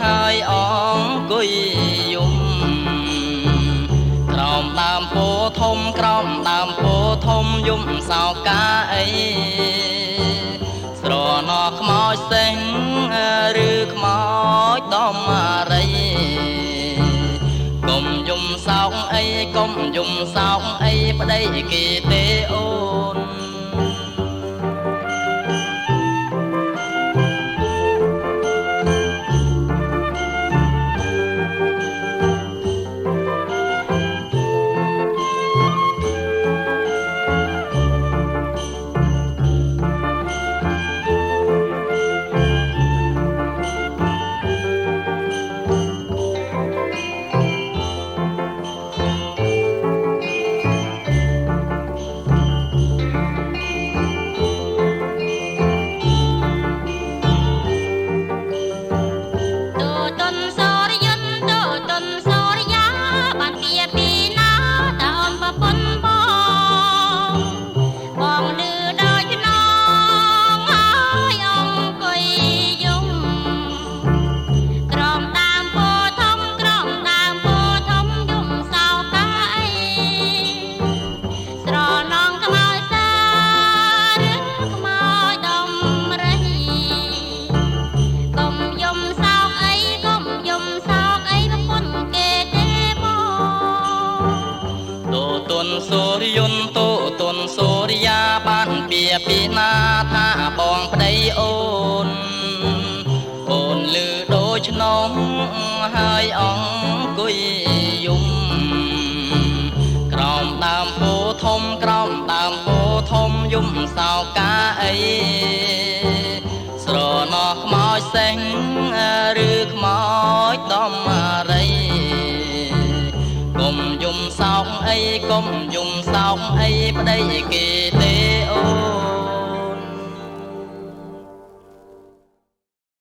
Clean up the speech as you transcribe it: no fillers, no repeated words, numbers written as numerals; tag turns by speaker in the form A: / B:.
A: ហើយអង្គុយយំក្រោមដើមពោធំក្រោមដើមពោធំយំសោកាអីស្រណោះខ្មោចសេងឬខ្មោចដំរីកុំយំសោកអីកុំយំសោកអីប្តីគេទេអូនសូរិយន្តតូតុនសូរិយាបានពៀពីណាថាបងប្តីអូនអូនលឺដូចឆ្នងហើយអង្គុយយំក្រោមដើមពោធំក្រោមដើមពោធំយំសោកាអីស្រណោះខ្មោចសេងឬខ្មោចដំរីកុំយំសោកអីកុំយំសោកអីប្តីគេទេអូ